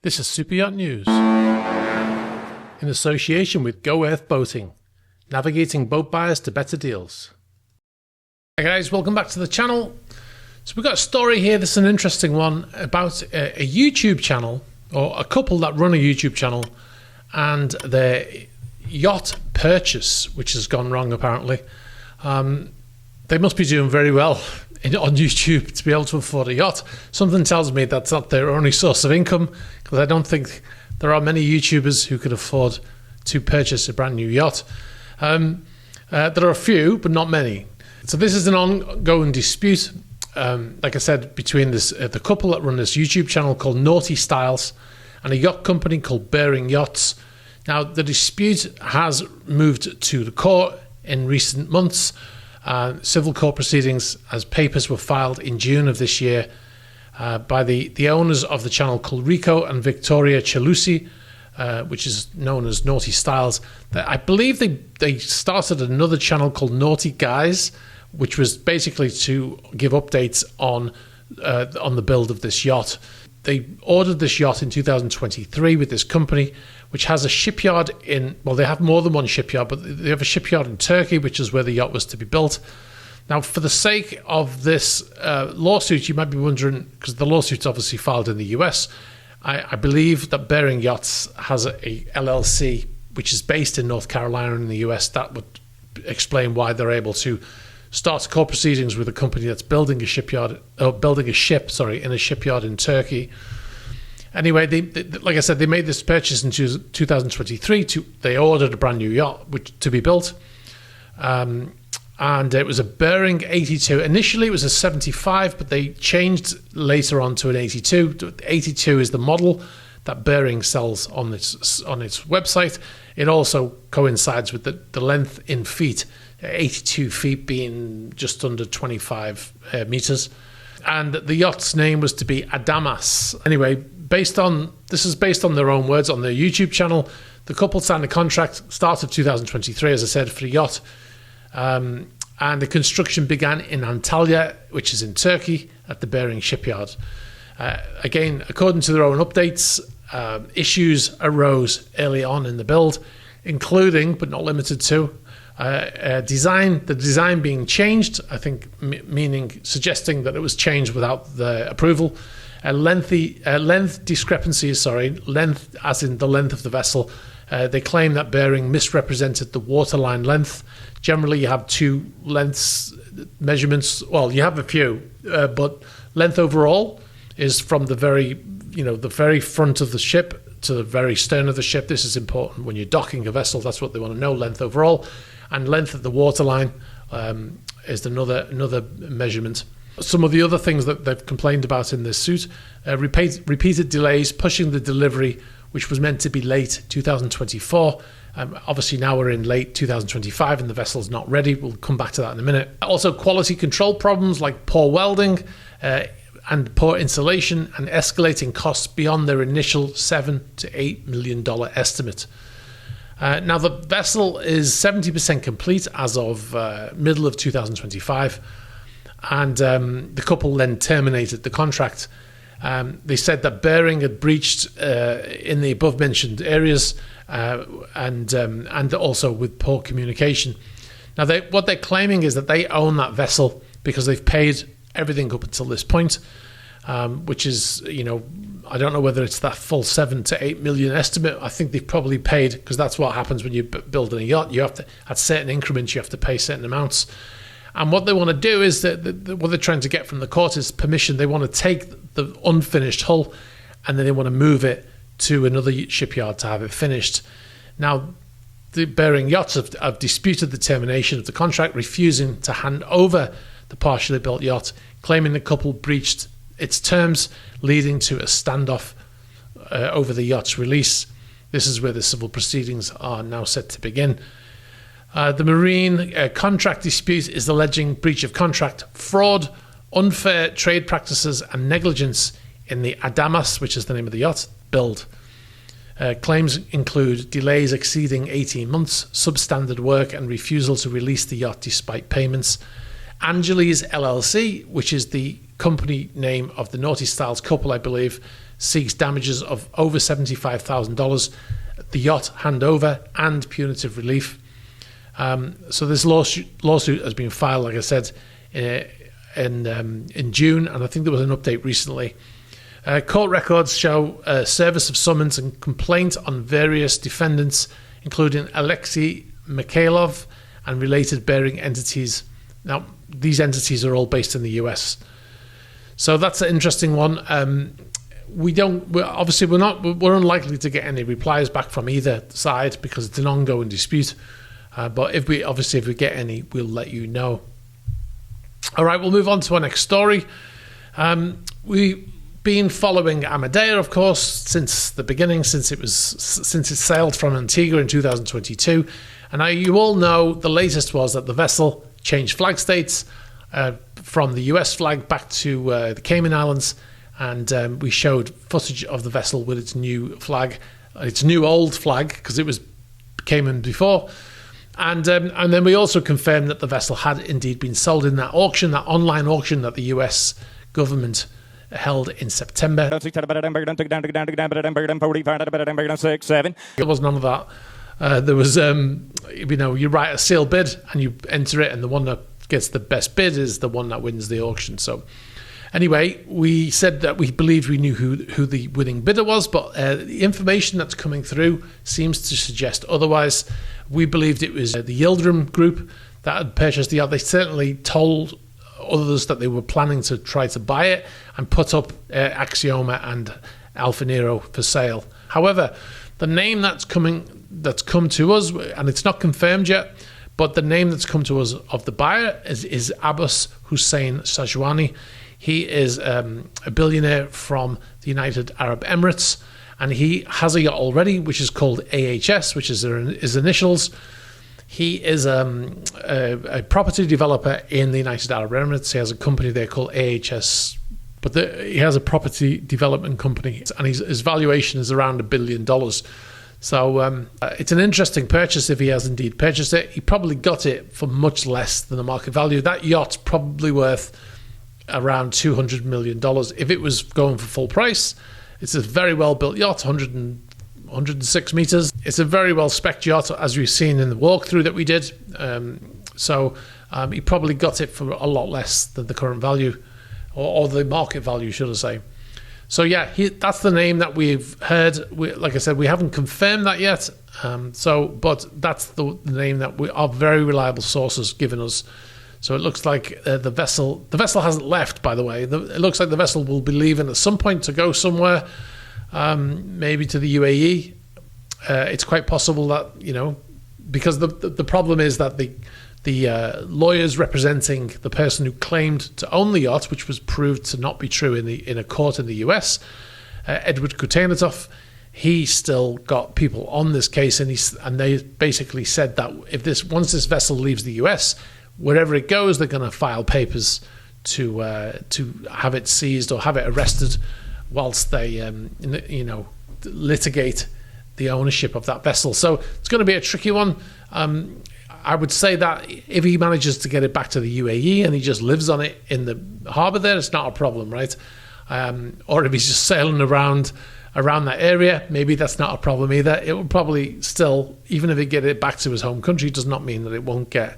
This is Super Yacht News in association with Go Earth Boating, navigating boat buyers to better deals. Hi guys, welcome back to the channel. So we've got a story here that's an interesting one about a YouTube channel, or a couple that run a YouTube channel, and their yacht purchase, which has gone wrong apparently. They must be doing very well on YouTube to be able to afford a yacht. Something tells me that's not their only source of income, because I don't think there are many YouTubers who could afford to purchase a brand new yacht. There are a few, but not many. So this is an ongoing dispute, like I said, between the couple that run this YouTube channel called Naughty Styles and a yacht company called Bearing Yachts. Now, the dispute has moved to the court in recent months. Civil court proceedings, as papers were filed in June of this year by the owners of the channel called Rico and Victoria Chalusi, which is known as Naughty Styles. I believe they started another channel called Naughty Guys, which was basically to give updates on the build of this yacht. They ordered this yacht in 2023 with this company, which has a shipyard they have more than one shipyard, but they have a shipyard in Turkey, which is where the yacht was to be built. Now, for the sake of this lawsuit, you might be wondering, because the lawsuit's obviously filed in the US, I believe that Bearing Yachts has a LLC, which is based in North Carolina in the US. That would explain why they're able to start court proceedings with a company that's building a ship in a shipyard in Turkey. Anyway, like I said, they made this purchase in 2023. They ordered a brand new yacht to be built, and it was a Bearing 82. Initially, it was a 75, but they changed later on to an 82. The 82 is the model that Bearing sells on its website. It also coincides with the length in feet, 82 feet being just under 25 meters. And the yacht's name was to be Adamas. Anyway, this is based on their own words on their YouTube channel. The couple signed a contract start of 2023, as I said, for the yacht. And the construction began in Antalya, which is in Turkey, at the Bearing shipyard. Again, according to their own updates, issues arose early on in the build, including, but not limited to, the design being changed, I think, suggesting that it was changed without the approval. Length discrepancies, length as in the length of the vessel. They claim that Bearing misrepresented the waterline length. Generally, you have two lengths measurements. Well, you have a few, but length overall is from the very front of the ship to the very stern of the ship. This is important when you're docking a vessel. That's what they want to know, length overall. And length at the waterline is another measurement. Some of the other things that they've complained about in this suit, repeated delays, pushing the delivery, which was meant to be late 2024. Obviously now we're in late 2025 and the vessel's not ready. We'll come back to that in a minute. Also, quality control problems like poor welding and poor insulation, and escalating costs beyond their initial $7 to $8 million estimate. Now, the vessel is 70% complete as of middle of 2025, and the couple then terminated the contract. They said that Bearing had breached in the above-mentioned areas and also with poor communication. Now, what they're claiming is that they own that vessel because they've paid everything up until this point, which is, I don't know whether it's that full 7 to 8 million estimate. I think they've probably paid, because that's what happens when you build a yacht. You have to, at certain increments, you have to pay certain amounts. And what they want to do is that what they're trying to get from the court is permission. They want to take the unfinished hull and then they want to move it to another shipyard to have it finished. Now, the Bearing Yachts have disputed the termination of the contract, refusing to hand over the partially built yacht, claiming the couple breached its terms, leading to a standoff over the yacht's release. This is where the civil proceedings are now set to begin. The marine contract dispute is alleging breach of contract, fraud, unfair trade practices, and negligence in the Adamas, which is the name of the yacht, build. Claims include delays exceeding 18 months, substandard work, and refusal to release the yacht despite payments. Angeles LLC, which is the company name of the Naughty Styles couple, I believe, seeks damages of over $75,000, the yacht handover, and punitive relief. So this lawsuit has been filed, like I said, in June, and I think there was an update recently. Court records show service of summons and complaint on various defendants, including Alexei Mikhailov and related bearing entities. Now, these entities are all based in the US. So that's an interesting one. We're unlikely to get any replies back from either side because it's an ongoing dispute. But if we get any, we'll let you know. All right, we'll move on to our next story. We've been following Amadea, of course, since the beginning, since it sailed from Antigua in 2022. And you all know the latest was that the vessel changed flag states from the US flag back to the Cayman Islands, and we showed footage of the vessel with its new flag, its new old flag, because it was Cayman before. And then we also confirmed that the vessel had indeed been sold in that auction, that online auction that the US government held in September. There was none of that. There was, you write a sealed bid and you enter it, and the one that gets the best bid is the one that wins the auction. So anyway, we said that we believed we knew who the winning bidder was, but the information that's coming through seems to suggest otherwise. We believed it was the Yildirim Group that had purchased the yacht. They certainly told others that they were planning to try to buy it and put up Axioma and Alfa Nero for sale. However, the name that's come to us, and it's not confirmed yet, but the name that's come to us of the buyer is Abbas Hussein Sajwani. He is a billionaire from the United Arab Emirates, and he has a yacht already, which is called AHS, which is his initials. He is a property developer in the United Arab Emirates. He has a company there called AHS, but he has a property development company, and his valuation is around $1 billion. So it's an interesting purchase if he has indeed purchased it. He probably got it for much less than the market value. That yacht's probably worth around $200 million. If it was going for full price, it's a very well-built yacht, 106 meters. It's a very well-spec'd yacht, as we've seen in the walkthrough that we did. So he probably got it for a lot less than the current value, or the market value, should I say. So yeah, that's the name that we've heard. Like I said, we haven't confirmed that yet. But that's the name that our very reliable sources given us. So it looks like the vessel hasn't left, by the way. It looks like the vessel will be leaving at some point to go somewhere, maybe to the UAE. It's quite possible that, because the problem is that the lawyers representing the person who claimed to own the yacht, which was proved to not be true in a court in the US, Edward Kutanatov, he still got people on this case, and they basically said that once this vessel leaves the US, wherever it goes, they're going to file papers to have it seized or have it arrested, whilst they litigate the ownership of that vessel. So it's going to be a tricky one. I would say that if he manages to get it back to the UAE and he just lives on it in the harbour there, it's not a problem, right? Or if he's just sailing around that area, maybe that's not a problem either. It will probably still, even if he get it back to his home country, does not mean that it won't get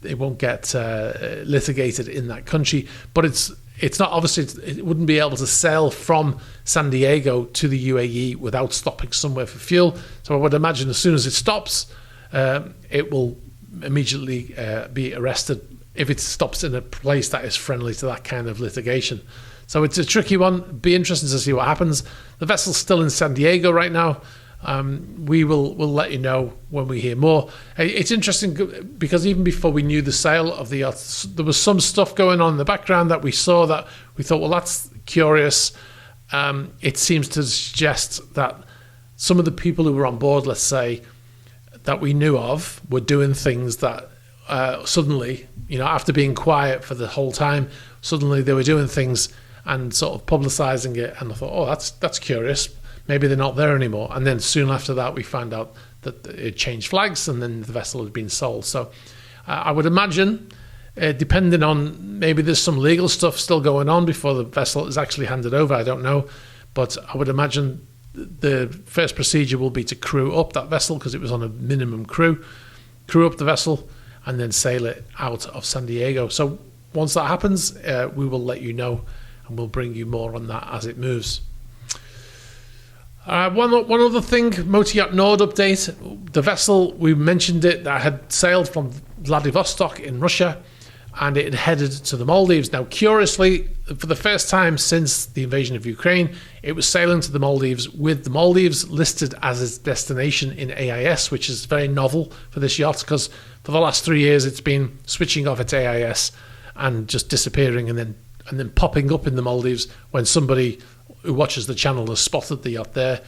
litigated in that country. But it's not, obviously it wouldn't be able to sail from San Diego to the UAE without stopping somewhere for fuel. So I would imagine as soon as it stops, it will immediately be arrested if it stops in a place that is friendly to that kind of litigation. So it's a tricky one. Be interesting to see what happens. The vessel's still in San Diego right now. We'll let you know when we hear more. It's interesting because even before we knew the sale of the yacht, there was some stuff going on in the background that we saw that we thought, well, that's curious. It seems to suggest that some of the people who were on board, let's say, that we knew of, were doing things that suddenly, after being quiet for the whole time, suddenly they were doing things and sort of publicizing it. And I thought, oh, that's curious. Maybe they're not there anymore. And then soon after that, we found out that it changed flags and then the vessel had been sold. So I would imagine, depending on, maybe there's some legal stuff still going on before the vessel is actually handed over. I don't know. but I would imagine the first procedure will be to crew up that vessel, because it was on a minimum crew up the vessel, and then sail it out of San Diego. So once that happens, we will let you know, and we'll bring you more on that as it moves. One other thing, Motor Yacht Nord update. The vessel, we mentioned it, that had sailed from Vladivostok in Russia, and it had headed to the Maldives. Now, curiously, for the first time since the invasion of Ukraine, it was sailing to the Maldives with the Maldives listed as its destination in AIS, which is very novel for this yacht, because for the last 3 years it's been switching off its AIS and just disappearing, and then popping up in the Maldives when somebody who watches the channel has spotted the yacht there.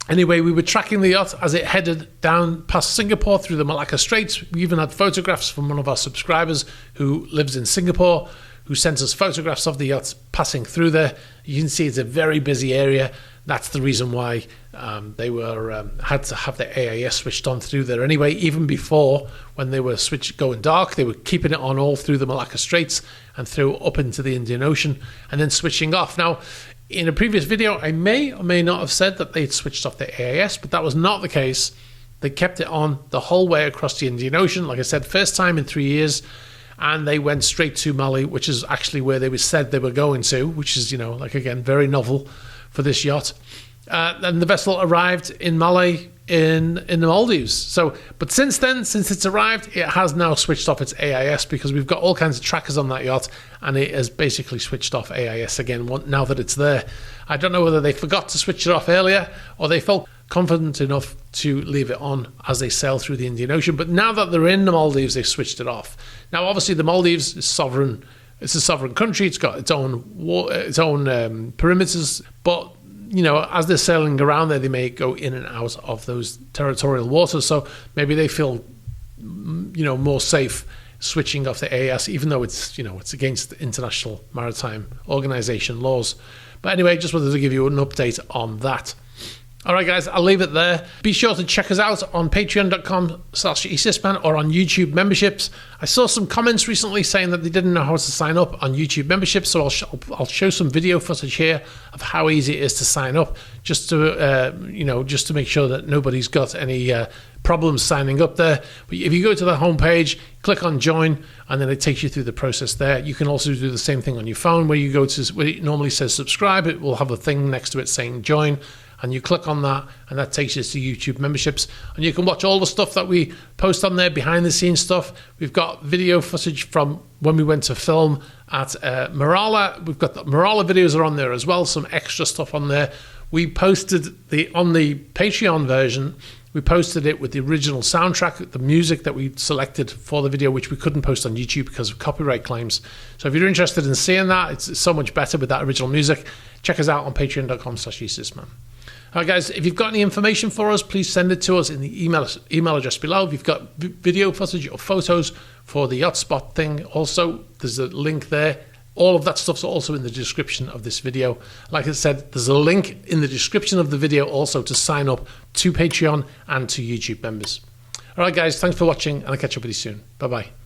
Anyway, we were tracking the yacht as it headed down past Singapore through the Malacca Straits. We even had photographs from one of our subscribers who lives in Singapore, who sent us photographs of the yacht passing through there. You can see it's a very busy area. That's the reason why they had to have the AIS switched on through there. Anyway, even before, when they were going dark, they were keeping it on all through the Malacca Straits and through up into the Indian Ocean, and then switching off. Now, in a previous video, I may or may not have said that they'd switched off the AIS, but that was not the case. They kept it on the whole way across the Indian Ocean. Like I said, first time in 3 years, and they went straight to Mali, which is actually where they said they were going to, which is, like, again, very novel for this yacht. Then the vessel arrived in Mali in the Maldives. But since then, since it's arrived, it has now switched off its AIS, because we've got all kinds of trackers on that yacht, and it has basically switched off AIS again now that it's there. I don't know whether they forgot to switch it off earlier, or they felt confident enough to leave it on as they sail through the Indian Ocean. But now that they're in the Maldives, they switched it off. Now, obviously, the Maldives is sovereign. It's a sovereign country. It's got its own perimeters, but as they're sailing around there, they may go in and out of those territorial waters. So maybe they feel, more safe switching off the AIS, even though it's against the International Maritime Organization laws. But anyway, just wanted to give you an update on that. All right, guys, I'll leave it there. Be sure to check us out on patreon.com/eSysman or on YouTube memberships. I saw some comments recently saying that they didn't know how to sign up on YouTube memberships, so I'll show some video footage here of how easy it is to sign up, just to make sure that nobody's got any problems signing up there. But if you go to the homepage, click on join, and then it takes you through the process there. You can also do the same thing on your phone, where you go to where it normally says subscribe. It will have a thing next to it saying join, and you click on that, and that takes you to YouTube memberships, and you can watch all the stuff that we post on there, behind the scenes stuff. We've got video footage from when we went to film at Marala. We've got the Marala videos are on there as well, some extra stuff on there. We posted on the Patreon version, we posted it with the original soundtrack, the music that we selected for the video, which we couldn't post on YouTube because of copyright claims. So if you're interested in seeing that, it's so much better with that original music. Check us out on patreon.com/eSysman. All right, guys, if you've got any information for us, please send it to us in the email address below. If you've got video footage or photos for the Yacht Spot thing, also, there's a link there. All of that stuff's also in the description of this video. Like I said, there's a link in the description of the video also to sign up to Patreon and to YouTube members. All right, guys, thanks for watching, and I'll catch up with you soon. Bye-bye.